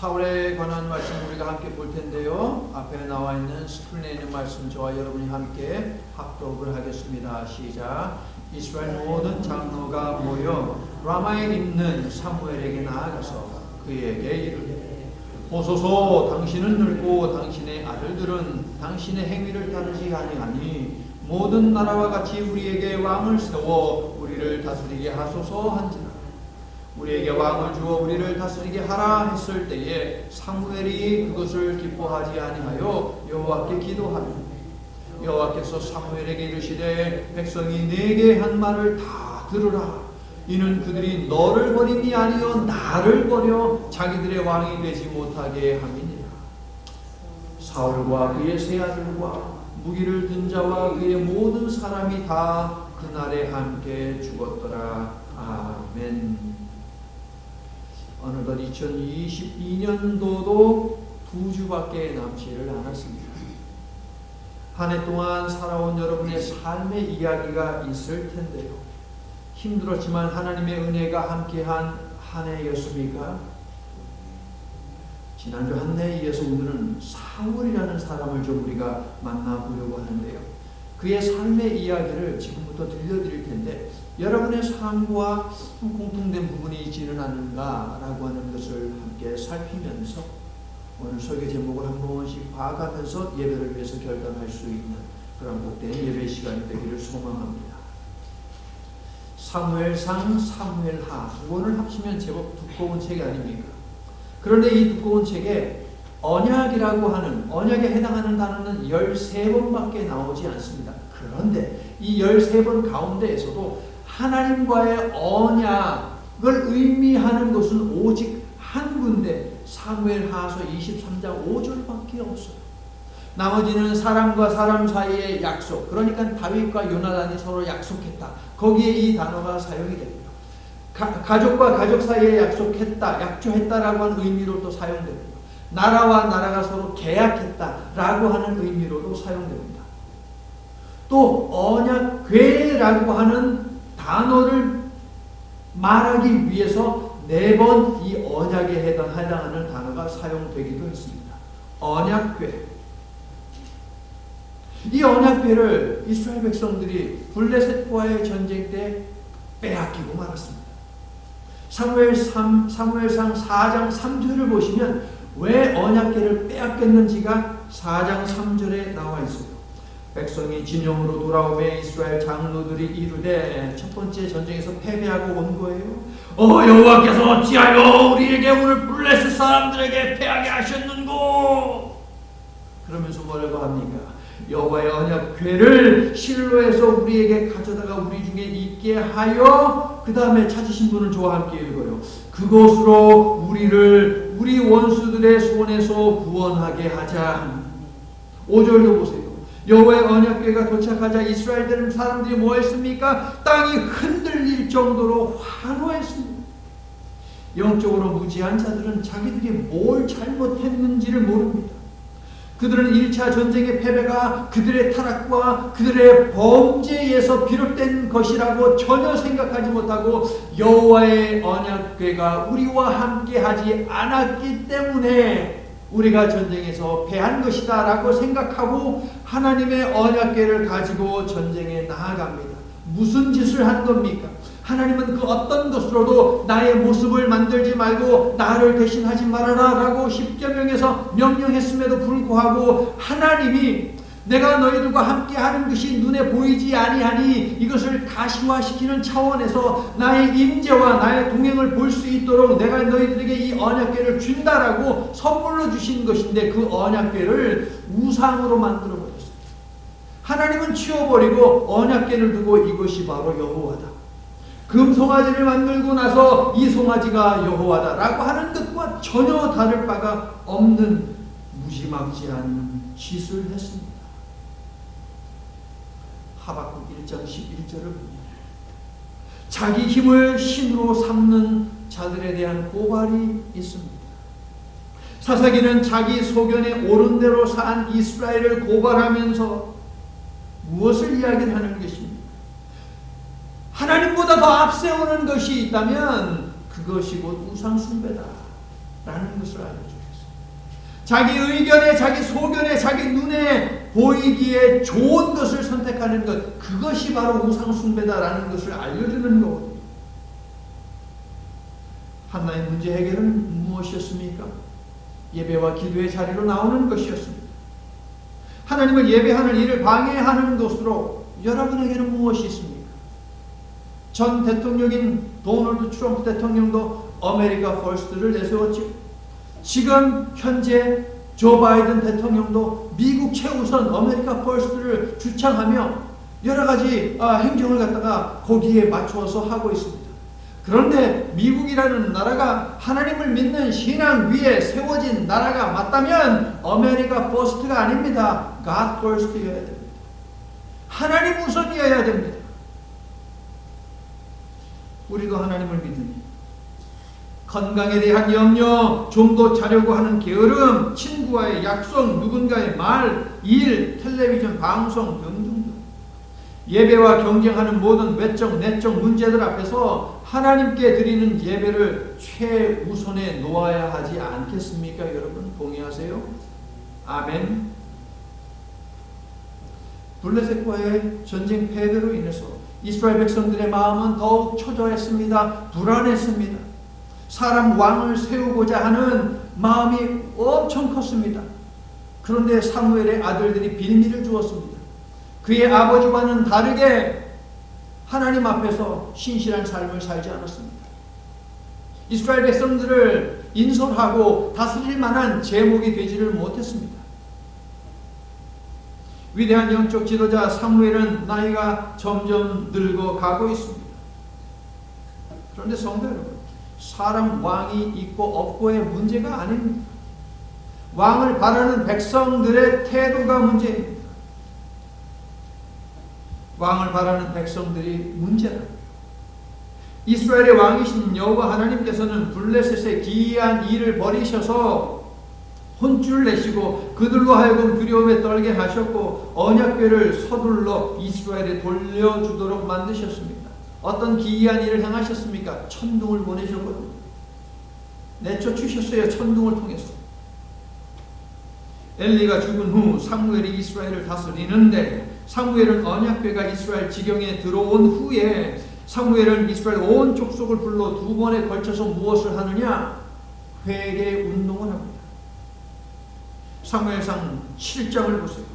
사울에 관한 말씀 우리가 함께 볼 텐데요. 앞에 나와 있는 스크린에 있는 말씀 저와 여러분이 함께 합독을 하겠습니다. 시작. 이스라엘 모든 장로가 모여 라마에 있는 사무엘에게 나아가서 그에게 이르되 보소서, 당신은 늙고 당신의 아들들은 당신의 행위를 따르지 아니하니 모든 나라와 같이 우리에게 왕을 세워 우리를 다스리게 하소서 한지라. 우리에게 왕을 주어 우리를 다스리게 하라 했을 때에 사무엘이 그것을 기뻐하지 아니하여 여호와께 기도하며 여호와께서 사무엘에게 이르시되 백성이 내게 한 말을 다 들으라. 이는 그들이 너를 버림이 아니요 나를 버려 자기들의 왕이 되지 못하게 함이니라. 사울과 그의 세 아들과 무기를 든 자와 그의 모든 사람이 다 그날에 함께 죽었더라. 아멘. 어느덧 2022년도도 2주밖에 남지를 않았습니다. 한 해 동안 살아온 여러분의 삶의 이야기가 있을 텐데요. 힘들었지만 하나님의 은혜가 함께한 한 해였습니까? 지난주 한 해에 이어서 오늘은 사울이라는 사람을 좀 우리가 만나보려고 하는데요. 그의 삶의 이야기를 지금부터 들려드릴 텐데 여러분의 삶과 공통된 부분이 있지는 않은가라고 하는 것을 함께 살피면서 오늘 설교 제목을 한 번씩 봐가면서 예배를 위해서 결단할 수 있는 그런 복된 예배 시간이 되기를 소망합니다. 사무엘상, 사무엘하 두 권을 합치면 제법 두꺼운 책 아닙니까? 그런데 이 두꺼운 책에 언약이라고 하는, 언약에 해당하는 단어는 13번밖에 나오지 않습니다. 그런데 이 13번 가운데에서도 하나님과의 언약을 의미하는 것은 오직 한 군데 사무엘하서 23장 5절밖에 없어요. 나머지는 사람과 사람 사이의 약속, 그러니까 다윗과 요나단이 서로 약속했다. 거기에 이 단어가 사용이 됩니다. 가족과 가족 사이에 약속했다, 약조했다라고 하는 의미로 또 사용됩니다. 나라와 나라가 서로 계약했다라고 하는 의미로도 사용됩니다. 또 언약궤라고 하는 단어를 말하기 위해서 4번 이 언약에 해당하는 단어가 사용되기도 했습니다. 언약궤. 이 언약궤를 이스라엘 백성들이 블레셋과의 전쟁 때 빼앗기고 말았습니다. 사무엘상 4장 3절을 보시면 왜 언약궤를 빼앗겼는지가 4장 3절에 나와 있어요. 백성이 진영으로 돌아오매 이스라엘 장로들이 이르되 첫 번째 전쟁에서 패배하고 온 거예요. 여호와께서 어찌하여 우리에게 오늘 블레셋 사람들에게 패하게 하셨는고? 그러면서 뭐라고 합니까? 여호와의 언약궤를 실로에서 우리에게 가져다가 우리 중에 있게 하여 그 다음에 찾으신 분을 저와 함께 읽어요. 그곳으로 우리를 우리 원수들의 손에서 구원하게 하자. 5절도 보세요. 여호와의 언약궤가 도착하자 이스라엘 사람들이 뭐 했습니까? 땅이 흔들릴 정도로 환호했습니다. 영적으로 무지한 자들은 자기들이 뭘 잘못했는지를 모릅니다. 그들은 1차 전쟁의 패배가 그들의 타락과 그들의 범죄에서 비롯된 것이라고 전혀 생각하지 못하고 여호와의 언약궤가 우리와 함께하지 않았기 때문에 우리가 전쟁에서 패한 것이다 라고 생각하고 하나님의 언약궤를 가지고 전쟁에 나아갑니다. 무슨 짓을 한 겁니까? 하나님은 그 어떤 것으로도 나의 모습을 만들지 말고 나를 대신하지 말아라 라고 십계명에서 명령했음에도 불구하고 하나님이 내가 너희들과 함께하는 것이 눈에 보이지 아니하니 이것을 가시화시키는 차원에서 나의 임재와 나의 동행을 볼 수 있도록 내가 너희들에게 이 언약궤를 준다라고 선물로 주신 것인데 그 언약궤를 우상으로 만들어 버렸어요. 하나님은 치워버리고 언약궤를 두고 이것이 바로 여호와다. 금송아지를 만들고 나서 이 송아지가 여호와다라고 하는 것과 전혀 다를 바가 없는 무지막지한 짓을 했습니다. 하박국 1장 11절을 보면 자기 힘을 신으로 삼는 자들에 대한 고발이 있습니다. 사사기는 자기 소견에 옳은 대로 산 이스라엘을 고발하면서 무엇을 이야기하는 것입니까? 하나님보다 더 앞세우는 것이 있다면 그것이 곧 우상숭배다. 라는 것을 알려주겠어요. 자기 의견에, 자기 소견에, 자기 눈에 보이기에 좋은 것을 선택하는 것, 그것이 바로 우상숭배다라는 것을 알려주는 거거든요. 한나의 문제 해결은 무엇이었습니까? 예배와 기도의 자리로 나오는 것이었습니다. 하나님을 예배하는 일을 방해하는 것으로 여러분에게는 무엇이 있습니까? 전 대통령인 도널드 트럼프 대통령도 아메리카 퍼스트를 내세웠죠. 지금 현재 조 바이든 대통령도 미국 최우선 아메리카 퍼스트를 주창하며 여러 가지 행정을 갖다가 거기에 맞추어서 하고 있습니다. 그런데 미국이라는 나라가 하나님을 믿는 신앙 위에 세워진 나라가 맞다면 아메리카 퍼스트가 아닙니다. God first여야 됩니다. 하나님 우선이어야 됩니다. 우리도 하나님을 믿으니 건강에 대한 염려, 좀 더 자려고 하는 게으름, 친구와의 약속, 누군가의 말, 일, 텔레비전 방송 등등 예배와 경쟁하는 모든 외적, 내적 문제들 앞에서 하나님께 드리는 예배를 최우선에 놓아야 하지 않겠습니까? 여러분 동의하세요? 아멘. 블레셋과의 전쟁 패배로 인해서 이스라엘 백성들의 마음은 더욱 초조했습니다. 불안했습니다. 사람 왕을 세우고자 하는 마음이 엄청 컸습니다. 그런데 사무엘의 아들들이 빌미를 주었습니다. 그의 아버지와는 다르게 하나님 앞에서 신실한 삶을 살지 않았습니다. 이스라엘 백성들을 인솔하고 다스릴 만한 제목이 되지를 못했습니다. 위대한 영적 지도자 사무엘은 나이가 점점 늙어가고 있습니다. 그런데 성도 여러분, 사람 왕이 있고 없고의 문제가 아닙니다. 왕을 바라는 백성들의 태도가 문제입니다. 왕을 바라는 백성들이 문제랍니다. 이스라엘의 왕이신 여호와 하나님께서는 블레셋의 기이한 일을 버리셔서 혼쭐 내시고 그들로 하여금 두려움에 떨게 하셨고 언약궤를 서둘러 이스라엘에 돌려주도록 만드셨습니다. 어떤 기이한 일을 행하셨습니까? 천둥을 보내셨거든요. 내쫓으셨어요. 천둥을 통해서. 엘리가 죽은 후 사무엘이 이스라엘을 다스리는데 사무엘은 언약궤가 이스라엘 지경에 들어온 후에 사무엘은 이스라엘 온 족속을 불러 2번에 걸쳐서 무엇을 하느냐? 회개 운동을 합니다. 사무엘상 7장을 보세요.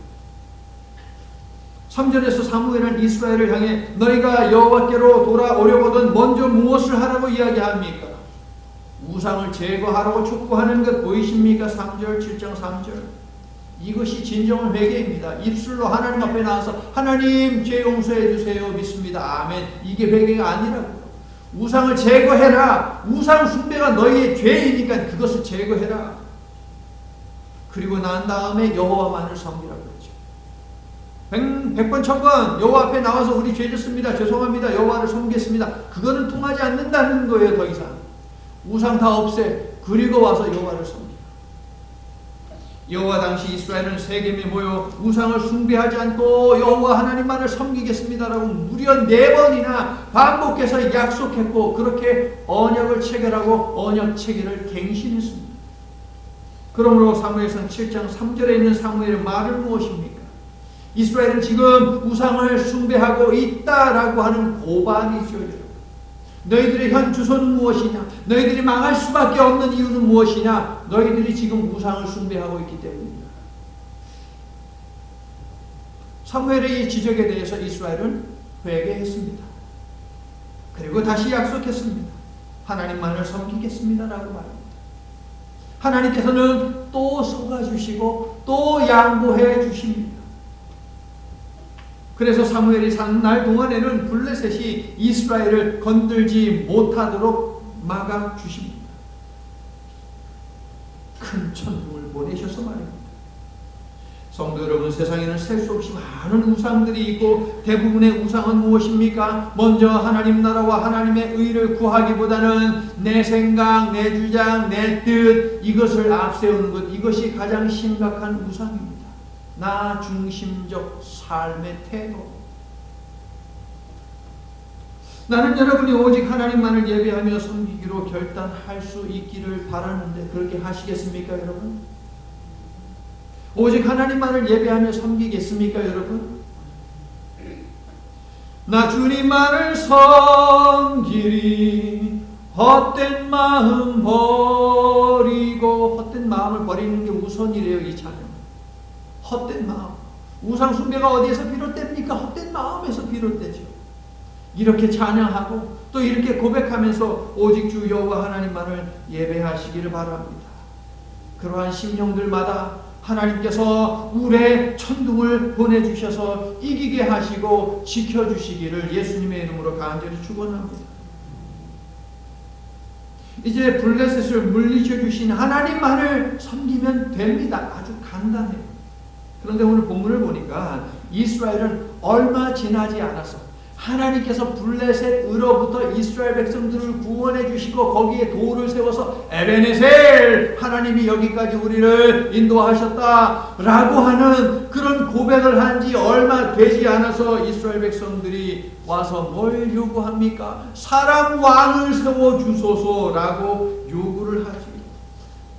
3절에서 사무엘은 이스라엘을 향해 너희가 여호와께로 돌아오려거든 먼저 무엇을 하라고 이야기합니까? 우상을 제거하라고 촉구하는 것 보이십니까? 3절, 7장 3절. 이것이 진정한 회개입니다. 입술로 하나님 앞에 나와서 하나님 죄 용서해 주세요 믿습니다. 아멘. 이게 회개가 아니라고요. 우상을 제거해라. 우상 숭배가 너희의 죄이니까 그것을 제거해라. 그리고 난 다음에 여호와만을 섬기라고 그랬죠. 100번 1000번 여호와 앞에 나와서 우리 죄 짓습니다. 죄송합니다. 여호와를 섬기겠습니다. 그거는 통하지 않는다는 거예요. 더 이상. 우상 다 없애. 그리고 와서 여호와를 섬기라. 여호와 당시 이스라엘은 세겜에 모여 우상을 숭배하지 않고 여호와 하나님만을 섬기겠습니다라고 무려 4번이나 반복해서 약속했고 그렇게 언약을 체결하고 언약 체결을 갱신했습니다. 그러므로 사무엘상 7장 3절에 있는 사무엘의 말은 무엇입니까? 이스라엘은 지금 우상을 숭배하고 있다라고 하는 고발이죠. 너희들의 현 주소는 무엇이냐? 너희들이 망할 수밖에 없는 이유는 무엇이냐? 너희들이 지금 우상을 숭배하고 있기 때문이다. 사무엘의 이 지적에 대해서 이스라엘은 회개했습니다. 그리고 다시 약속했습니다. 하나님만을 섬기겠습니다라고 말합니다. 하나님께서는 또 속아주시고 또 양보해 주십니다. 그래서 사무엘이 사는 날 동안에는 블레셋이 이스라엘을 건들지 못하도록 막아주십니다. 큰 천둥을 보내셔서 말입니다. 성도 여러분, 세상에는 셀 수 없이 많은 우상들이 있고 대부분의 우상은 무엇입니까? 먼저 하나님 나라와 하나님의 의를 구하기보다는 내 생각, 내 주장, 내 뜻 이것을 앞세우는 것, 이것이 가장 심각한 우상입니다. 나 중심적 삶의 태도. 나는 여러분이 오직 하나님만을 예배하며 섬기기로 결단할 수 있기를 바라는데 그렇게 하시겠습니까, 여러분? 오직 하나님만을 예배하며 섬기겠습니까, 여러분? 나 주님만을 섬기리 헛된 마음 버리고, 헛된 마음을 버리는 게 우선이래요. 이 찬양. 헛된 마음. 우상 숭배가 어디에서 비롯됩니까? 헛된 마음에서 비롯되죠. 이렇게 찬양하고 또 이렇게 고백하면서 오직 주 여호와 하나님만을 예배하시기를 바랍니다. 그러한 심령들마다 하나님께서 울의 천둥을 보내주셔서 이기게 하시고 지켜주시기를 예수님의 이름으로 간절히 축원합니다. 이제 블레셋을 물리쳐 주신 하나님만을 섬기면 됩니다. 아주 간단해요. 그런데 오늘 본문을 보니까 이스라엘은 얼마 지나지 않아서 하나님께서 블레셋으로부터 이스라엘 백성들을 구원해 주시고 거기에 도를 세워서 에베네셀, 하나님이 여기까지 우리를 인도하셨다 라고 하는 그런 고백을 한 지 얼마 되지 않아서 이스라엘 백성들이 와서 뭘 요구합니까? 사람 왕을 세워주소서 라고 요구를 하지.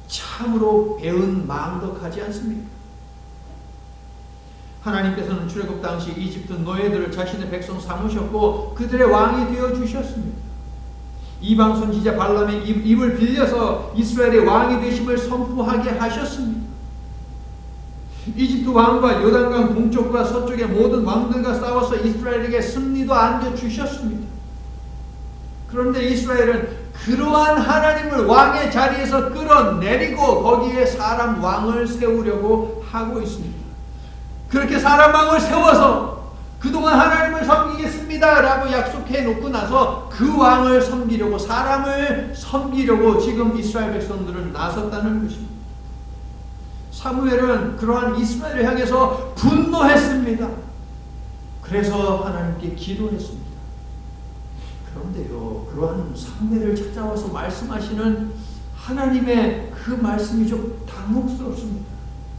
참으로 배은망덕하지 않습니까? 하나님께서는 출애굽 당시 이집트 노예들을 자신의 백성 삼으셨고 그들의 왕이 되어주셨습니다. 이방 선지자 발람의 입을 빌려서 이스라엘의 왕이 되심을 선포하게 하셨습니다. 이집트 왕과 요단강 동쪽과 서쪽의 모든 왕들과 싸워서 이스라엘에게 승리도 안겨주셨습니다. 그런데 이스라엘은 그러한 하나님을 왕의 자리에서 끌어내리고 거기에 사람 왕을 세우려고 하고 있습니다. 그렇게 사람 왕을 세워서 그동안 하나님을 섬기겠습니다 라고 약속해 놓고 나서 그 왕을 섬기려고, 사람을 섬기려고 지금 이스라엘 백성들은 나섰다는 것입니다. 사무엘은 그러한 이스라엘을 향해서 분노했습니다. 그래서 하나님께 기도했습니다. 그런데요, 그러한 사무엘을 찾아와서 말씀하시는 하나님의 그 말씀이 좀 당혹스럽습니다.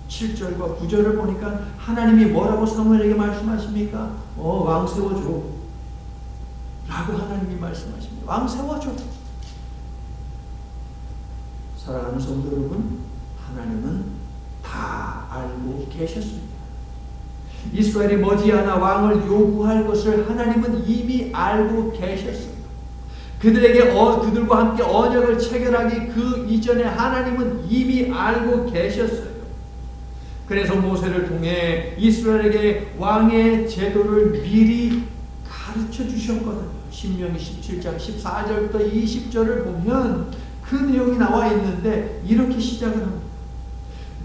7절과 9절을 보니까 하나님이 뭐라고 사무엘에게 말씀하십니까? 왕 세워줘 라고 하나님이 말씀하십니다. 왕 세워줘. 사랑하는 성도 여러분, 하나님은 다 알고 계셨습니다. 이스라엘이 머지않아 왕을 요구할 것을 하나님은 이미 알고 계셨습니다. 그들과 함께 언약을 체결하기 그 이전에 하나님은 이미 알고 계셨어요. 그래서 모세를 통해 이스라엘에게 왕의 제도를 미리 가르쳐 주셨거든요. 신명기 17장 14절부터 20절을 보면 그 내용이 나와 있는데 이렇게 시작을 합니다.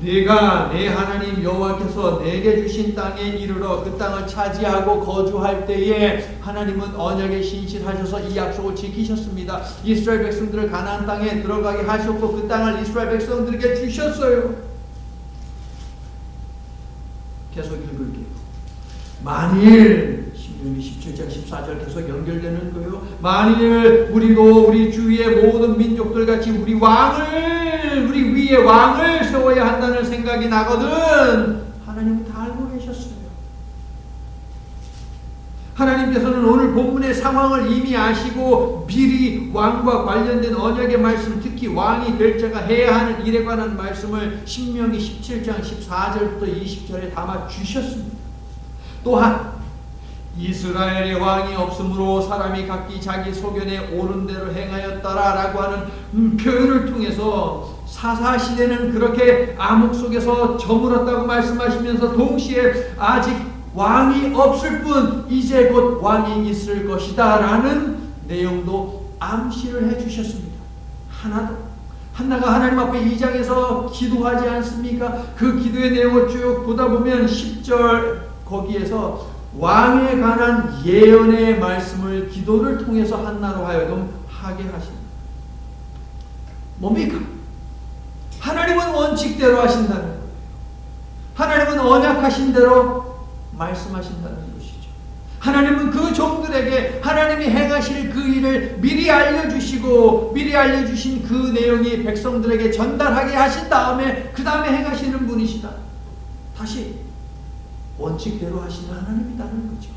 네가 내 하나님 여호와께서 내게 주신 땅에 이르러 그 땅을 차지하고 거주할 때에 하나님은 언약에 신실하셔서 이 약속을 지키셨습니다. 이스라엘 백성들을 가나안 땅에 들어가게 하셨고 그 땅을 이스라엘 백성들에게 주셨어요. 계속 읽을게요. 만일 신명기 17장 14절 계속 연결되는 거예요. 만일 우리도 우리 주위의 모든 민족들 같이 우리 위에 왕을 세워야 한다는 생각이 나거든. 하나님은 다 알고 계셨어요. 하나님께서는 오늘 본문의 상황을 이미 아시고 미리 왕과 관련된 언약의 말씀, 특히 왕이 될 자가 해야 하는 일에 관한 말씀을 신명기 17장 14절부터 20절에 담아 주셨습니다. 또한 이스라엘의 왕이 없으므로 사람이 각기 자기 소견에 옳은 대로 행하였더라 라고 하는 표현을 통해서 사사시대는 그렇게 암흑 속에서 저물었다고 말씀하시면서 동시에 아직 왕이 없을 뿐 이제 곧 왕이 있을 것이다 라는 내용도 암시를 해주셨습니다. 한나가 하나님 앞에 2장에서 기도하지 않습니까? 그 기도의 내용을 쭉 보다 보면 10절 거기에서 왕에 관한 예언의 말씀을 기도를 통해서 한나로 하여금 하게 하십니다. 뭡니까? 하나님은 원칙대로 하신다는 거예요. 하나님은 언약하신 대로 말씀하신다는 것이죠. 하나님은 그 종들에게 하나님이 행하실 그 일을 미리 알려주시고 미리 알려주신 그 내용이 백성들에게 전달하게 하신 다음에 그 다음에 행하시는 분이시다. 다시 원칙대로 하시는 하나님이라는 거죠.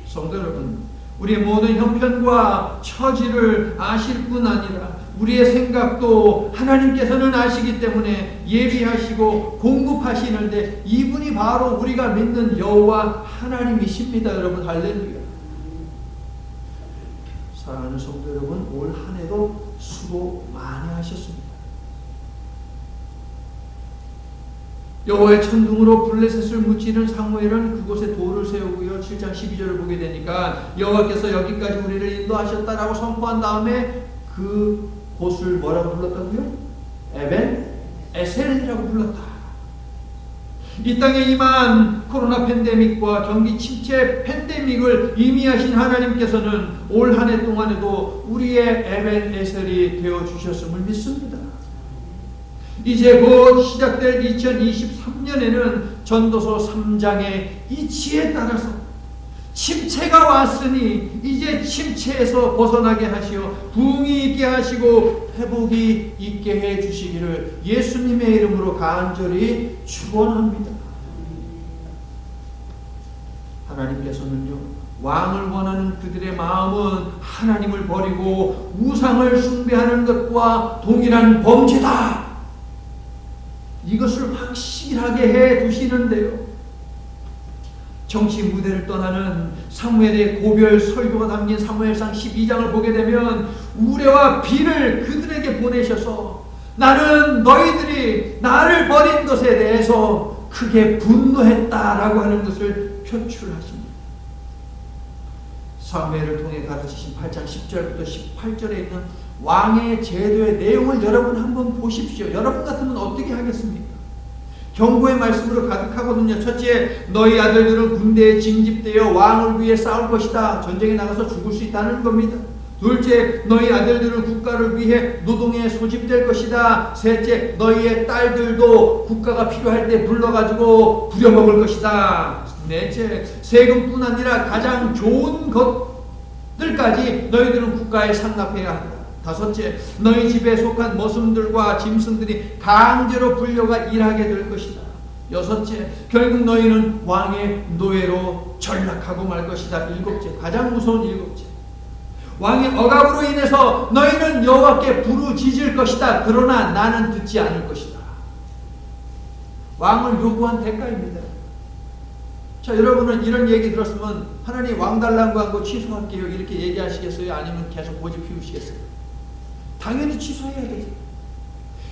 성도 여러분, 우리의 모든 형편과 처지를 아실 뿐 아니라 우리의 생각도 하나님께서는 아시기 때문에 예비하시고 공급하시는데 이분이 바로 우리가 믿는 여호와 하나님이십니다. 여러분, 할렐루야. 사랑하는 성도 여러분, 올 한 해도 수고 많이 하셨습니다. 여호와의 천둥으로 블레셋을 무찌른 사무엘은 그곳에 돌을 세우고요. 7장 12절을 보게 되니까 여호와께서 여기까지 우리를 인도하셨다라고 선포한 다음에 그 곳을 뭐라고 불렀다고요? 에벤 에셀이라고 불렀다. 이 땅에 임한 코로나 팬데믹과 경기 침체 팬데믹을 의미하신 하나님께서는 올 한 해 동안에도 우리의 에벤 에셀이 되어주셨음을 믿습니다. 이제 곧 시작될 2023년에는 전도서 3장의 이치에 따라서 침체가 왔으니 이제 침체에서 벗어나게 하시어 부흥이 있게 하시고 회복이 있게 해 주시기를 예수님의 이름으로 간절히 축원합니다. 하나님께서는요, 왕을 원하는 그들의 마음은 하나님을 버리고 우상을 숭배하는 것과 동일한 범죄다. 이것을 확실하게 해 두시는데요. 정치 무대를 떠나는 사무엘의 고별 설교가 담긴 사무엘상 12장을 보게 되면 우레와 비를 그들에게 보내셔서 나는 너희들이 나를 버린 것에 대해서 크게 분노했다라고 하는 것을 표출하십니다. 사무엘을 통해 가르치신 8장 10절부터 18절에 있는 왕의 제도의 내용을 여러분 한번 보십시오. 여러분 같으면 어떻게 하겠습니까? 경고의 말씀으로 가득하거든요. 첫째, 너희 아들들은 군대에 징집되어 왕을 위해 싸울 것이다. 전쟁에 나가서 죽을 수 있다는 겁니다. 둘째, 너희 아들들은 국가를 위해 노동에 소집될 것이다. 셋째, 너희의 딸들도 국가가 필요할 때 불러가지고 부려먹을 것이다. 넷째, 세금뿐 아니라 가장 좋은 것들까지 너희들은 국가에 상납해야 한다. 다섯째, 너희 집에 속한 머슴들과 짐승들이 강제로 불려가 일하게 될 것이다. 여섯째, 결국 너희는 왕의 노예로 전락하고 말 것이다. 일곱째, 가장 무서운 일곱째, 왕의 억압으로 인해서 너희는 여호와께 부르짖을 것이다. 그러나 나는 듣지 않을 것이다. 왕을 요구한 대가입니다. 자, 여러분은 이런 얘기 들었으면 하나님 왕 달라고 한 거 취소할게요 이렇게 얘기하시겠어요? 아니면 계속 고집 피우시겠어요? 당연히 취소해야 되죠.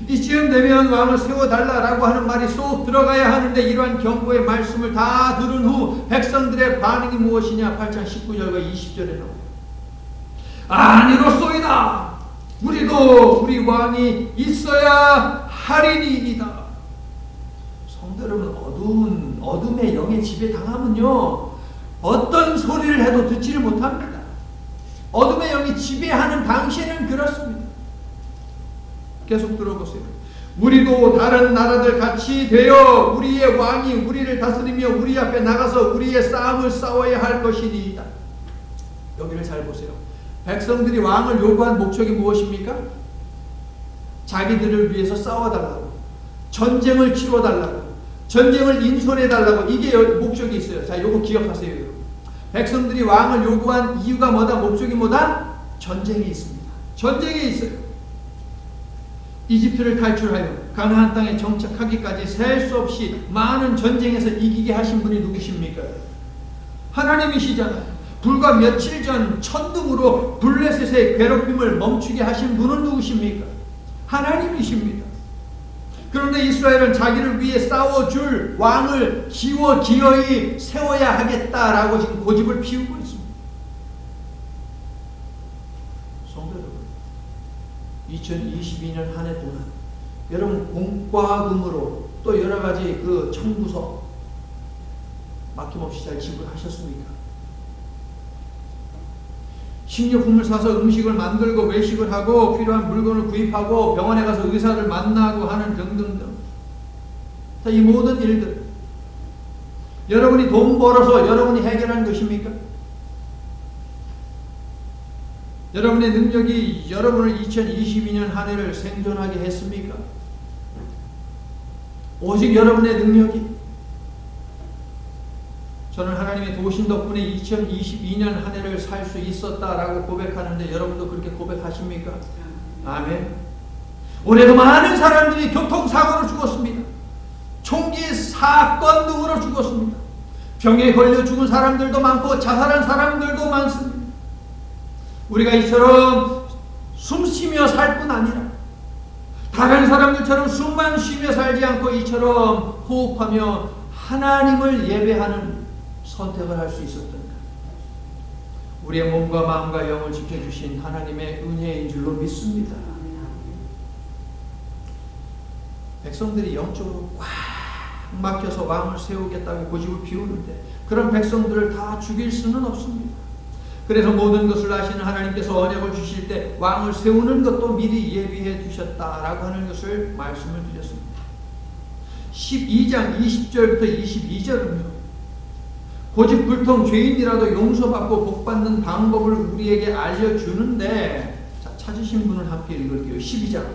이쯤 되면 왕을 세워달라라고 하는 말이 쏙 들어가야 하는데 이러한 경고의 말씀을 다 들은 후 백성들의 반응이 무엇이냐? 8장 19절과 20절에 나옵니다. 아니로소이다. 우리도 우리 왕이 있어야 하리니이다. 성도 여러분, 어둠의 영의 지배 당하면요, 어떤 소리를 해도 듣지를 못합니다. 어둠의 영이 지배하는 당시에는 그렇습니다. 계속 들어보세요. 우리도 다른 나라들 같이 되어 우리의 왕이 우리를 다스리며 우리 앞에 나가서 우리의 싸움을 싸워야 할 것이니이다. 여기를 잘 보세요. 백성들이 왕을 요구한 목적이 무엇입니까? 자기들을 위해서 싸워달라고, 전쟁을 치러달라고, 전쟁을 인솔해달라고, 이게 목적이 있어요. 자, 요거 기억하세요. 여러분. 백성들이 왕을 요구한 이유가 뭐다? 목적이 뭐다? 전쟁이 있습니다. 전쟁이 있어요. 이집트를 탈출하여 가나안 땅에 정착하기까지 셀 수 없이 많은 전쟁에서 이기게 하신 분이 누구십니까? 하나님이시잖아요. 불과 며칠 전 천둥으로 블레셋의 괴롭힘을 멈추게 하신 분은 누구십니까? 하나님이십니다. 그런데 이스라엘은 자기를 위해 싸워줄 왕을 기어이 세워야 하겠다라고 지금 고집을 피우고 있습니다. 성도 여러분, 2022년 한 해 동안 여러분 공과금으로 또 여러 가지 그 청구서 막힘없이 잘 지불하셨습니까? 식료품을 사서 음식을 만들고 외식을 하고 필요한 물건을 구입하고 병원에 가서 의사를 만나고 하는 등등등. 이 모든 일들 여러분이 돈 벌어서 여러분이 해결한 것입니까? 여러분의 능력이 여러분을 2022년 한 해를 생존하게 했습니까? 오직 여러분의 능력이 저는 하나님의 도우신 덕분에 2022년 한 해를 살 수 있었다라고 고백하는데 여러분도 그렇게 고백하십니까? 아멘. 올해도 많은 사람들이 교통사고로 죽었습니다. 총기 사건 등으로 죽었습니다. 병에 걸려 죽은 사람들도 많고 자살한 사람들도 많습니다. 우리가 이처럼 숨쉬며 살 뿐 아니라 다른 사람들처럼 숨만 쉬며 살지 않고 이처럼 호흡하며 하나님을 예배하는 선택을 할 수 있었던가. 우리의 몸과 마음과 영을 지켜주신 하나님의 은혜인 줄로 믿습니다. 백성들이 영적으로 꽉 막혀서 왕을 세우겠다고 고집을 피우는데 그런 백성들을 다 죽일 수는 없습니다. 그래서 모든 것을 아시는 하나님께서 언약을 주실 때 왕을 세우는 것도 미리 예비해 두셨다라고 하는 것을 말씀을 드렸습니다. 12장 20절부터 22절은요. 고집불통 죄인이라도 용서받고 복받는 방법을 우리에게 알려주는데, 자, 찾으신 분은 함께 읽을게요. 12장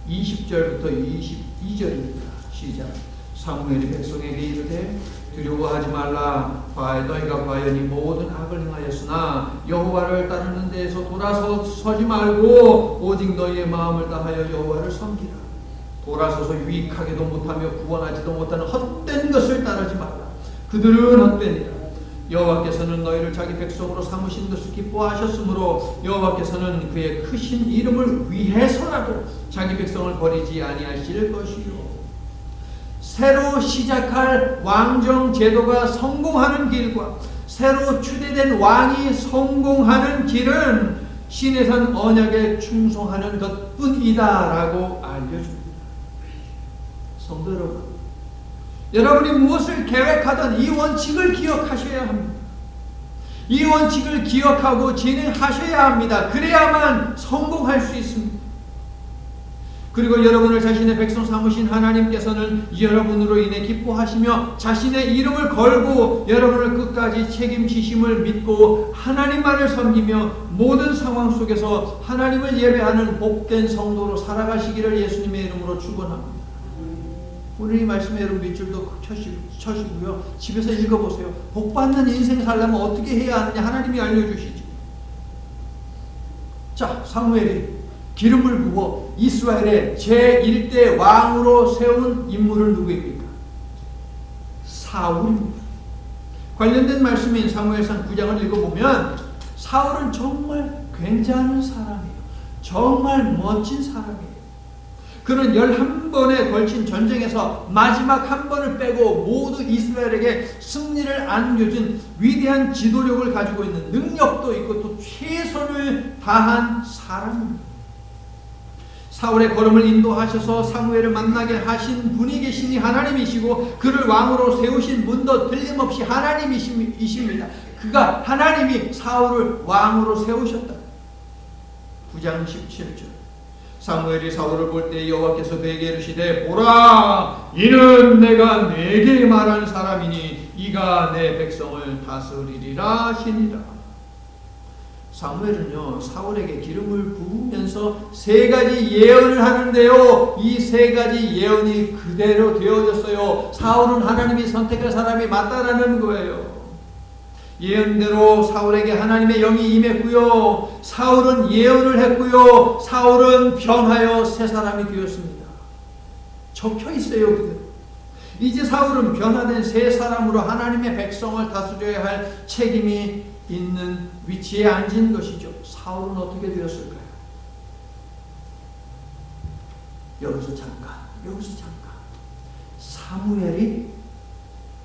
20절부터 22절입니다. 시작. 사무엘이 백성에게 이르되 두려워하지 말라. 너희가 과연 이 모든 악을 행하였으나 여호와를 따르는 데에서 돌아서지 말고 오직 너희의 마음을 다하여 여호와를 섬기라. 돌아서서 유익하게도 못하며 구원하지도 못하는 헛된 것을 따르지 말라. 그들은 헛되니라. 여호와께서는 너희를 자기 백성으로 삼으신 것을 기뻐하셨으므로 여호와께서는 그의 크신 이름을 위해서라도 자기 백성을 버리지 아니하실 것이요. 새로 시작할 왕정 제도가 성공하는 길과 새로 추대된 왕이 성공하는 길은 신의 산 언약에 충성하는 것뿐이다라고 알려줍니다. 성도 여러분, 여러분이 무엇을 계획하든 이 원칙을 기억하셔야 합니다. 이 원칙을 기억하고 진행하셔야 합니다. 그래야만 성공할 수 있습니다. 그리고 여러분을 자신의 백성 삼으신 하나님께서는 여러분으로 인해 기뻐하시며 자신의 이름을 걸고 여러분을 끝까지 책임지심을 믿고 하나님만을 섬기며 모든 상황 속에서 하나님을 예배하는 복된 성도로 살아가시기를 예수님의 이름으로 축원합니다. 오늘 이 말씀에 여러분 밑줄도 쳐시고요. 집에서 읽어보세요. 복받는 인생 살려면 어떻게 해야 하느냐 하나님이 알려주시죠. 자, 사무엘이 기름을 부어 이스라엘의 제1대 왕으로 세운 인물은 누구입니까? 사울입니다. 관련된 말씀인 사무엘상 9장을 읽어보면 사울은 정말 괜찮은 사람이에요. 정말 멋진 사람이에요. 그는 11번에 걸친 전쟁에서 마지막 한 번을 빼고 모두 이스라엘에게 승리를 안겨준 위대한 지도력을 가지고 있는 능력도 있고 또 최선을 다한 사람입니다. 사울의 걸음을 인도하셔서 사무엘을 만나게 하신 분이 계시니 하나님이시고 그를 왕으로 세우신 분도 틀림없이 하나님이십니다. 그가 하나님이 사울을 왕으로 세우셨다. 9장 17절. 사무엘이 사울을 볼 때 여호와께서 그에게 이르시되 보라, 이는 내가 네게 말한 사람이니 이가 내 백성을 다스리리라 하시니라. 사무엘은요 사울에게 기름을 부으면서 세 가지 예언을 하는데요, 이 세 가지 예언이 그대로 되어졌어요. 사울은 하나님이 선택할 사람이 맞다라는 거예요. 예언대로 사울에게 하나님의 영이 임했고요, 사울은 예언을 했고요, 사울은 변하여 새 사람이 되었습니다. 적혀 있어요 그대로. 이제 사울은 변화된 새 사람으로 하나님의 백성을 다스려야 할 책임이 있는 위치에 앉은 것이죠. 사울은 어떻게 되었을까요? 여기서 잠깐. 사무엘이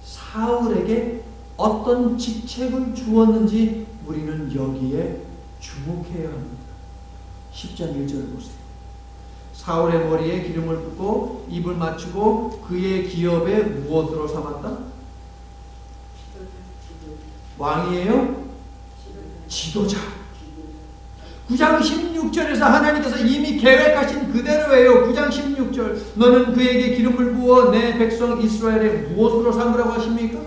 사울에게 어떤 직책을 주었는지 우리는 여기에 주목해야 합니다. 10장 1절을 보세요. 사울의 머리에 기름을 붓고 입을 맞추고 그의 기업에 무엇으로 삼았다? 왕이에요? 지도자. 9장 16절에서 하나님께서 이미 계획하신 그대로예요. 9장 16절. 너는 그에게 기름을 부어 내 백성 이스라엘에 무엇으로 삼으라고 하십니까?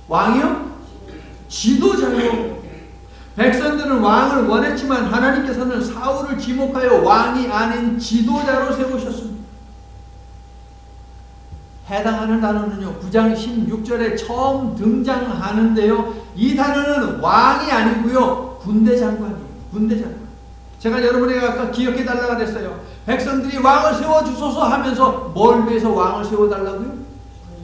왕이요? 지도자요. 백성들은 왕을 원했지만 하나님께서는 사울을 지목하여 왕이 아닌 지도자로 세우셨습니다. 해당하는 단어는요, 9장 16절에 처음 등장하는데요, 이 단어는 왕이 아니고요, 군대 장관이에요. 군대 장관. 제가 여러분에게 아까 기억해 달라고 그랬어요. 백성들이 왕을 세워주소서 하면서 뭘 위해서 왕을 세워달라고요?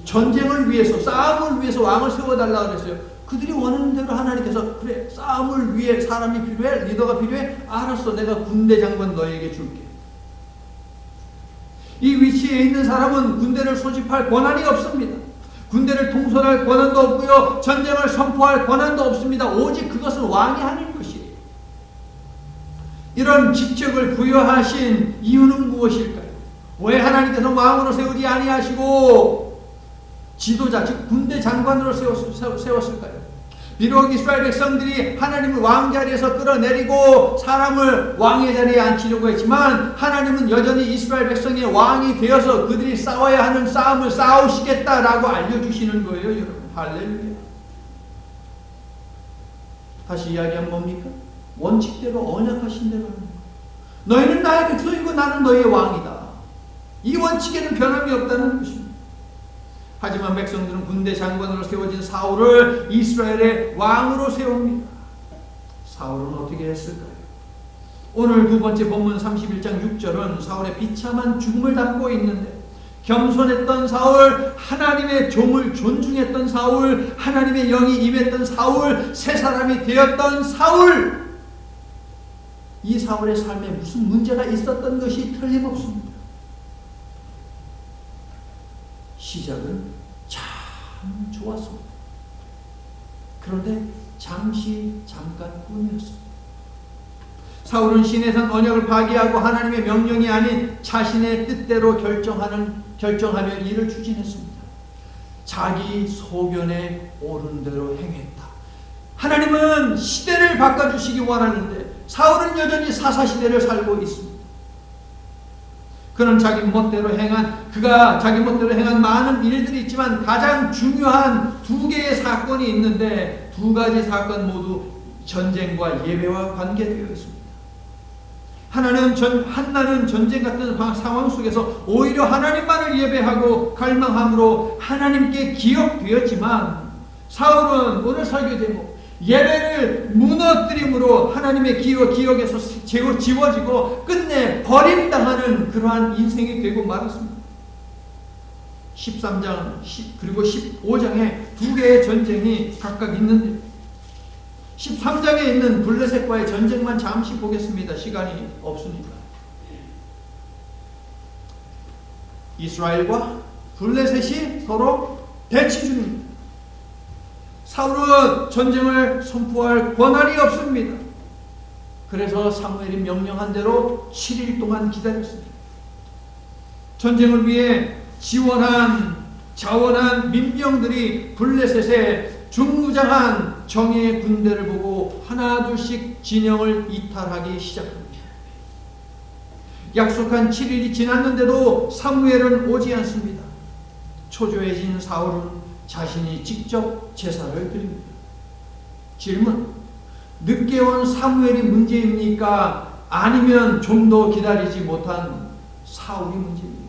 전쟁을 위해서, 싸움을 위해서 왕을 세워달라고 그랬어요. 그들이 원하는 대로 하나님께서, 그래, 싸움을 위해 사람이 필요해? 리더가 필요해? 알았어, 내가 군대 장관 너에게 줄게. 이 위치에 있는 사람은 군대를 소집할 권한이 없습니다. 군대를 통솔할 권한도 없고요, 전쟁을 선포할 권한도 없습니다. 오직 그것은 왕이 하는 것이에요. 이런 직책을 부여하신 이유는 무엇일까요? 왜 하나님께서 왕으로 세우지 아니하시고 지도자, 즉 군대 장관으로 세웠을까요? 비록 이스라엘 백성들이 하나님을 왕자리에서 끌어내리고 사람을 왕의 자리에 앉히려고 했지만, 하나님은 여전히 이스라엘 백성의 왕이 되어서 그들이 싸워야 하는 싸움을 싸우시겠다라고 알려주시는 거예요, 여러분. 할렐루야. 다시 이야기하면 뭡니까? 원칙대로, 언약하신 대로 하는 거예요. 너희는 나의 백성이고 나는 너희의 왕이다. 이 원칙에는 변함이 없다는 것입니다. 하지만 백성들은 군대 장관으로 세워진 사울을 이스라엘의 왕으로 세웁니다. 사울은 어떻게 했을까요? 오늘 두 번째 본문 31장 6절은 사울의 비참한 죽음을 담고 있는데, 겸손했던 사울, 하나님의 종을 존중했던 사울, 하나님의 영이 임했던 사울, 새 사람이 되었던 사울, 이 사울의 삶에 무슨 문제가 있었던 것이 틀림없습니다. 시작은 참 좋았습니다. 그런데 잠깐뿐이었습니다. 사울은 시내산 언약을 파기하고 하나님의 명령이 아닌 자신의 뜻대로 결정하며 일을 추진했습니다. 자기 소견에 옳은 대로 행했다. 하나님은 시대를 바꿔주시기 원하는데 사울은 여전히 사사시대를 살고 있습니다. 그가 자기 멋대로 행한 많은 일들이 있지만 가장 중요한 두 개의 사건이 있는데, 두 가지 사건 모두 전쟁과 예배와 관계되어 있습니다. 한나는 전쟁 같은 상황 속에서 오히려 하나님만을 예배하고 갈망함으로 하나님께 기억되었지만, 사울은 오늘 설교 제목 예배를 무너뜨림으로 하나님의 기억에서 지워지고 끝내 버림당하는 그러한 인생이 되고 말았습니다. 13장 그리고 15장에 두 개의 전쟁이 각각 있는데, 13장에 있는 블레셋과의 전쟁만 잠시 보겠습니다. 시간이 없으니까. 이스라엘과 블레셋이 서로 대치 중입니다. 사울은 전쟁을 선포할 권한이 없습니다. 그래서 사무엘이 명령한 대로 7일 동안 기다렸습니다. 전쟁을 위해 자원한 민병들이 블레셋의 중무장한 정예의 군대를 보고 하나둘씩 진영을 이탈하기 시작합니다. 약속한 7일이 지났는데도 사무엘은 오지 않습니다. 초조해진 사울은 자신이 직접 제사를 드립니다. 질문: 늦게 온 사무엘이 문제입니까? 아니면 좀 더 기다리지 못한 사울이 문제입니까?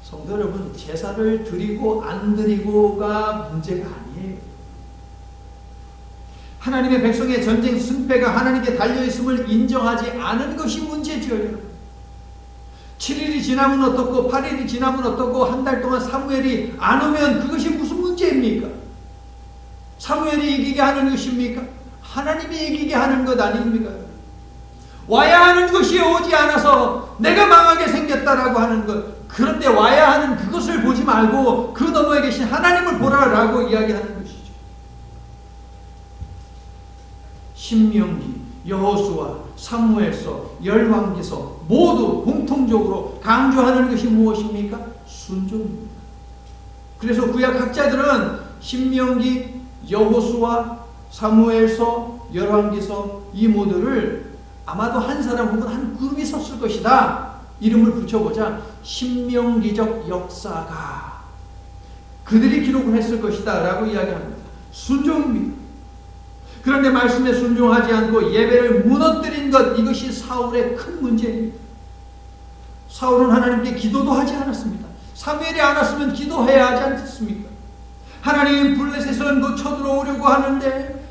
성도 여러분, 제사를 드리고 안 드리고가 문제가 아니에요. 하나님의 백성의 전쟁 승패가 하나님께 달려있음을 인정하지 않은 것이 문제죠, 여러분. 7일이 지나면 어떻고 8일이 지나면 어떻고 한 달 동안 사무엘이 안 오면 그것이 무슨 문제입니까? 사무엘이 이기게 하는 것입니까? 하나님이 이기게 하는 것 아닙니까? 와야 하는 것이 오지 않아서 내가 망하게 생겼다라고 하는 것, 그런데 와야 하는 그것을 보지 말고 그 너머에 계신 하나님을 보라라고 이야기하는 것이죠. 신명기, 여호수아, 사무엘서, 열왕기서 모두 공통적으로 강조하는 것이 무엇입니까? 순종입니다. 그래서 구약 학자들은 신명기, 여호수아, 사무엘서, 열왕기서 이 모두를 아마도 한 사람 혹은 한 그룹이 썼을 것이다, 이름을 붙여보자 신명기적 역사가 그들이 기록을 했을 것이다 라고 이야기합니다. 순종입니다. 그런데 말씀에 순종하지 않고 예배를 무너뜨린 것, 이것이 사울의 큰 문제입니다. 사울은 하나님께 기도도 하지 않았습니다. 사무엘이 안 왔으면 기도해야 하지 않겠습니까? 하나님 블레셋은 곧 쳐들어오려고 하는데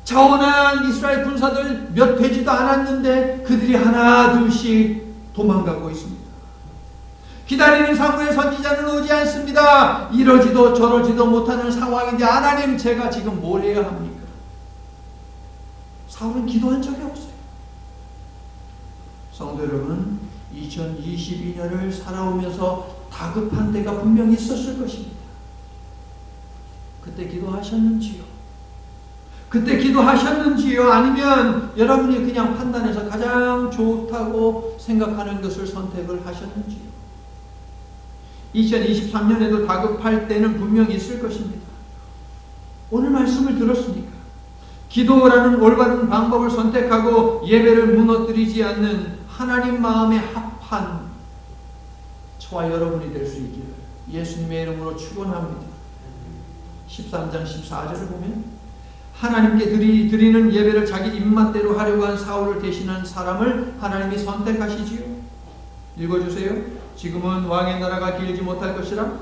자원한 이스라엘 군사들 몇 되지도 않았는데 그들이 하나 둘씩 도망가고 있습니다. 기다리는 사무엘 선지자는 오지 않습니다. 이러지도 저러지도 못하는 상황인데 하나님 제가 지금 뭘 해야 합니까? 사울은 기도한 적이 없어요. 성도 여러분, 2022년을 살아오면서 다급한 때가 분명히 있었을 것입니다. 그때 기도하셨는지요? 그때 기도하셨는지요? 아니면 여러분이 그냥 판단해서 가장 좋다고 생각하는 것을 선택을 하셨는지요? 2023년에도 다급할 때는 분명히 있을 것입니다. 오늘 말씀을 들었으니까 기도라는 올바른 방법을 선택하고 예배를 무너뜨리지 않는 하나님 마음에 합한 저와 여러분이 될 수 있기를 예수님의 이름으로 축원합니다. 13장 14절을 보면 하나님께 드리는 예배를 자기 입맛대로 하려고 한 사울을 대신한 사람을 하나님이 선택하시지요. 읽어주세요. 지금은 왕의 나라가 길지 못할 것이라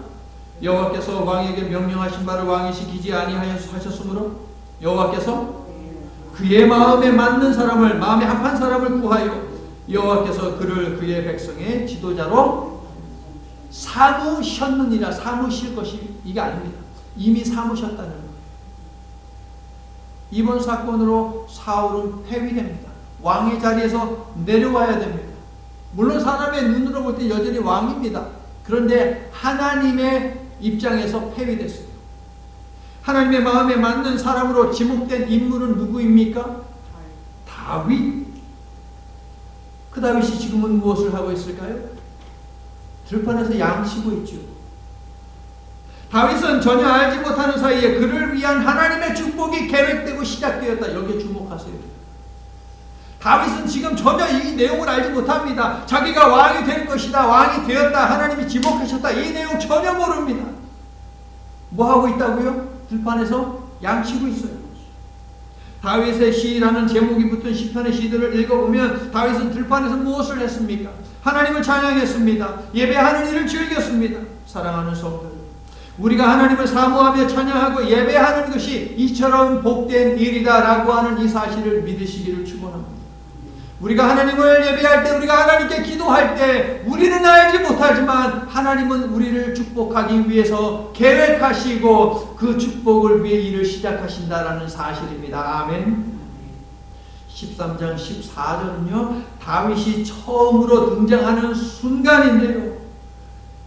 여호와께서 왕에게 명령하신 바를 왕이 지키지 아니하셨으므로 여호와께서 그의 마음에 맞는 사람을 마음에 합한 사람을 구하여 여호와께서 그를 그의 백성의 지도자로 삼으셨느니라. 삼으실 것이 이게 아닙니다. 이미 삼으셨다는 거예요. 이번 사건으로 사울은 폐위됩니다. 왕의 자리에서 내려와야 됩니다. 물론 사람의 눈으로 볼 때 여전히 왕입니다. 그런데 하나님의 입장에서 폐위됐어요. 하나님의 마음에 맞는 사람으로 지목된 인물은 누구입니까? 다윗. 그 다윗이 지금은 무엇을 하고 있을까요? 들판에서 양치고 있죠. 다윗은 전혀 알지 못하는 사이에 그를 위한 하나님의 축복이 계획되고 시작되었다. 여기에 주목하세요. 다윗은 지금 전혀 이 내용을 알지 못합니다. 자기가 왕이 될 것이다. 왕이 되었다. 하나님이 지목하셨다. 이 내용 전혀 모릅니다. 뭐 하고 있다고요? 들판에서 양치고 있어요. 다윗의 시라는 제목이 붙은 시편의 시들을 읽어보면 다윗은 들판에서 무엇을 했습니까? 하나님을 찬양했습니다. 예배하는 일을 즐겼습니다. 사랑하는 성도들, 우리가 하나님을 사모하며 찬양하고 예배하는 것이 이처럼 복된 일이다 라고 하는 이 사실을 믿으시기를 축원합니다. 우리가 하나님을 예배할 때, 우리가 하나님께 기도할 때 우리는 알지 못하지만 하나님은 우리를 축복하기 위해서 계획하시고 그 축복을 위해 일을 시작하신다라는 사실입니다. 아멘. 13장 14절은요 다윗이 처음으로 등장하는 순간인데요,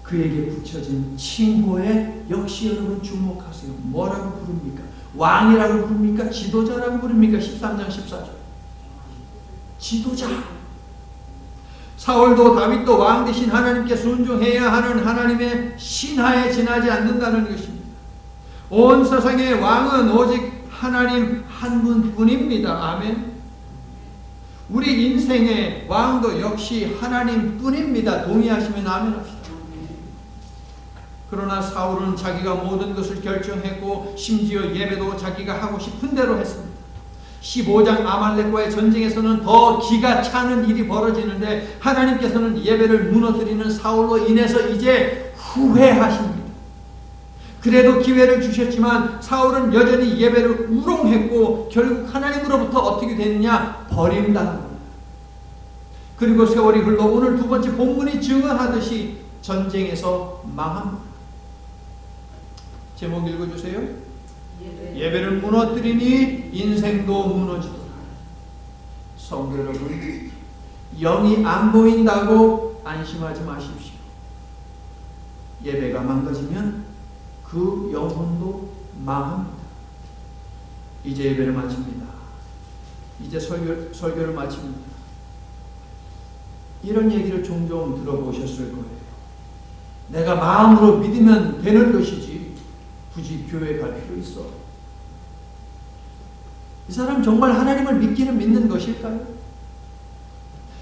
그에게 붙여진 칭호에 역시 여러분 주목하세요. 뭐라고 부릅니까? 왕이라고 부릅니까? 지도자라고 부릅니까? 13장 14절 지도자. 사울도 다윗도 왕 대신 하나님께 순종해야 하는 하나님의 신하에 지나지 않는다는 것입니다. 온 세상의 왕은 오직 하나님 한 분뿐입니다. 아멘. 우리 인생의 왕도 역시 하나님뿐입니다. 동의하시면 아멘 합시다. 그러나 사울은 자기가 모든 것을 결정했고 심지어 예배도 자기가 하고 싶은 대로 했습니다. 15장 아말렉과의 전쟁에서는 더 기가 차는 일이 벌어지는데 하나님께서는 예배를 무너뜨리는 사울로 인해서 이제 후회하십니다. 그래도 기회를 주셨지만 사울은 여전히 예배를 우롱했고 결국 하나님으로부터 어떻게 됐느냐? 버림당합니다. 그리고 세월이 흘러 오늘 두 번째 본문이 증언하듯이 전쟁에서 망합니다. 제목 읽어주세요. 예배를 무너뜨리니 인생도 무너지더라. 성도 여러분, 영이 안 보인다고 안심하지 마십시오. 예배가 망가지면 그 영혼도 망합니다. 이제 예배를 마칩니다. 이제 설교를 마칩니다. 이런 얘기를 종종 들어보셨을 거예요. 내가 마음으로 믿으면 되는 것이지 굳이 교회 갈 필요 있어. 이 사람 정말 하나님을 믿기는 믿는 것일까요?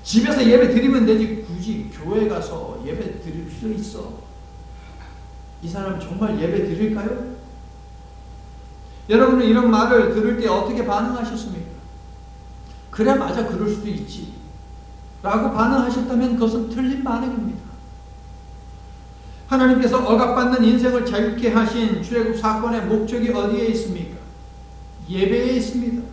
집에서 예배 드리면 되지 굳이 교회 가서 예배 드릴 필요 있어. 이 사람 정말 예배 드릴까요? 여러분은 이런 말을 들을 때 어떻게 반응하셨습니까? 그래 맞아 그럴 수도 있지 라고 반응하셨다면 그것은 틀린 반응입니다. 하나님께서 억압받는 인생을 자유케 하신 출애굽 사건의 목적이 어디에 있습니까? 예배에 있습니다.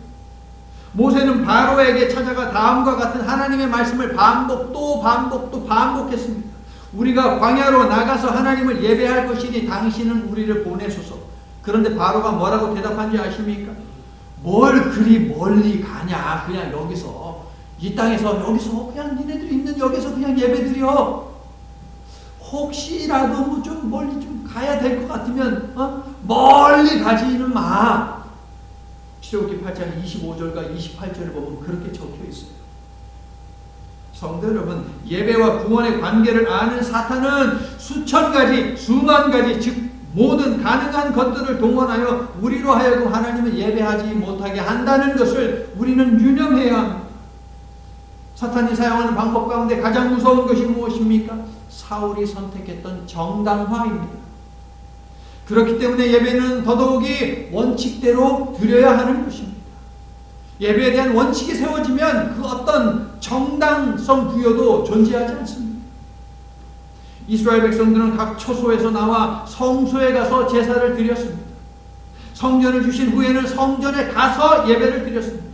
모세는 바로에게 찾아가 다음과 같은 하나님의 말씀을 반복했습니다. 우리가 광야로 나가서 하나님을 예배할 것이니 당신은 우리를 보내소서. 그런데 바로가 뭐라고 대답한지 아십니까? 뭘 그리 멀리 가냐. 그냥 여기서 이 땅에서 여기서 그냥 니네들이 있는 여기서 그냥 예배드려. 혹시라도 뭐 좀 멀리 좀 가야 될 것 같으면 멀리 가지는 마. 출애굽기 8장 25절과 28절을 보면 그렇게 적혀 있어요. 성도 여러분, 예배와 구원의 관계를 아는 사탄은 수천 가지, 수만 가지, 즉 모든 가능한 것들을 동원하여 우리로 하여금 하나님을 예배하지 못하게 한다는 것을 우리는 유념해야 합니다. 사탄이 사용하는 방법 가운데 가장 무서운 것이 무엇입니까? 사울이 선택했던 정당화입니다. 그렇기 때문에 예배는 더더욱이 원칙대로 드려야 하는 것입니다. 예배에 대한 원칙이 세워지면 그 어떤 정당성 부여도 존재하지 않습니다. 이스라엘 백성들은 각 처소에서 나와 성소에 가서 제사를 드렸습니다. 성전을 주신 후에는 성전에 가서 예배를 드렸습니다.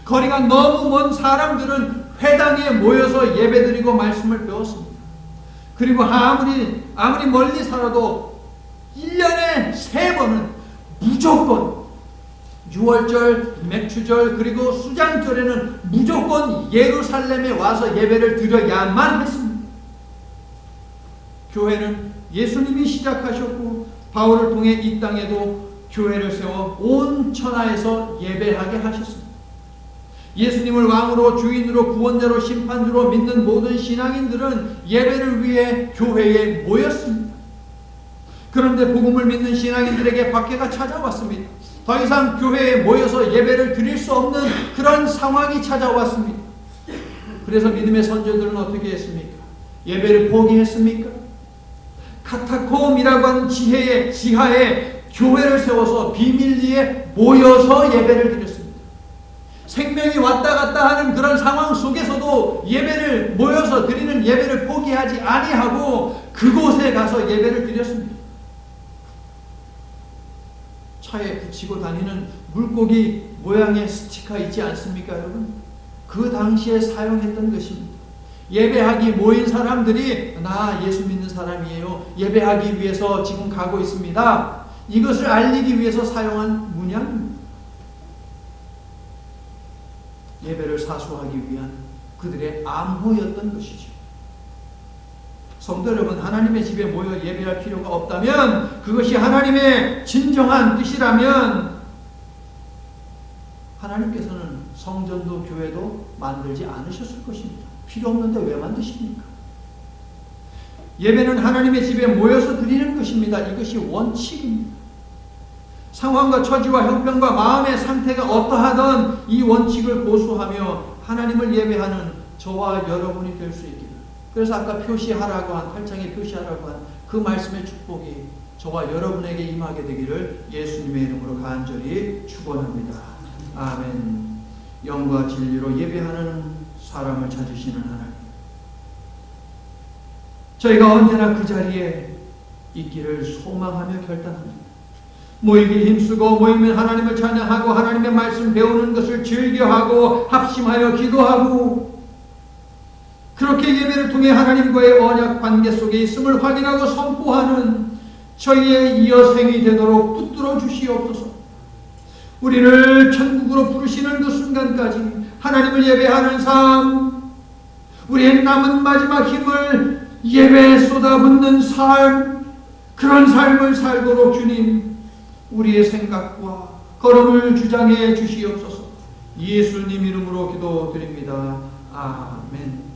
거리가 너무 먼 사람들은 회당에 모여서 예배드리고 말씀을 배웠습니다. 그리고 아무리 멀리 살아도 1년에 3번은 무조건 유월절, 맥추절, 그리고 수장절에는 무조건 예루살렘에 와서 예배를 드려야만 했습니다. 교회는 예수님이 시작하셨고 바울을 통해 이 땅에도 교회를 세워 온 천하에서 예배하게 하셨습니다. 예수님을 왕으로, 주인으로, 구원자로, 심판주로 믿는 모든 신앙인들은 예배를 위해 교회에 모였습니다. 그런데 복음을 믿는 신앙인들에게 박해가 찾아왔습니다. 더 이상 교회에 모여서 예배를 드릴 수 없는 그런 상황이 찾아왔습니다. 그래서 믿음의 선조들은 어떻게 했습니까? 예배를 포기했습니까? 카타콤이라고 하는 지하에 교회를 세워서 비밀리에 모여서 예배를 드렸습니다. 생명이 왔다 갔다 하는 그런 상황 속에서도 예배를 모여서 드리는 예배를 포기하지 아니하고 그곳에 가서 예배를 드렸습니다. 차에 붙이고 다니는 물고기 모양의 스티커 있지 않습니까, 여러분? 그 당시에 사용했던 것입니다. 예배하기 모인 사람들이 나 예수 믿는 사람이에요. 예배하기 위해서 지금 가고 있습니다. 이것을 알리기 위해서 사용한 문양입니다. 예배를 사수하기 위한 그들의 암호였던 것이죠. 성도 여러분, 하나님의 집에 모여 예배할 필요가 없다면, 그것이 하나님의 진정한 뜻이라면 하나님께서는 성전도 교회도 만들지 않으셨을 것입니다. 필요 없는데 왜 만드십니까? 예배는 하나님의 집에 모여서 드리는 것입니다. 이것이 원칙입니다. 상황과 처지와 형편과 마음의 상태가 어떠하든 이 원칙을 고수하며 하나님을 예배하는 저와 여러분이 될 수 있기를. 그래서 아까 표시하라고 한 8장에 표시하라고 한 그 말씀의 축복이 저와 여러분에게 임하게 되기를 예수님의 이름으로 간절히 축원합니다. 아멘. 영과 진리로 예배하는 사람을 찾으시는 하나님, 저희가 언제나 그 자리에 있기를 소망하며 결단합니다. 모이기 힘쓰고 모이면 하나님을 찬양하고 하나님의 말씀 배우는 것을 즐겨하고 합심하여 기도하고, 그렇게 예배를 통해 하나님과의 언약 관계 속에 있음을 확인하고 선포하는 저희의 여생이 되도록 붙들어 주시옵소서. 우리를 천국으로 부르시는 그 순간까지 하나님을 예배하는 삶, 우리의 남은 마지막 힘을 예배에 쏟아붓는 삶, 그런 삶을 살도록 주님 우리의 생각과 걸음을 주장해 주시옵소서. 예수님 이름으로 기도드립니다. 아멘.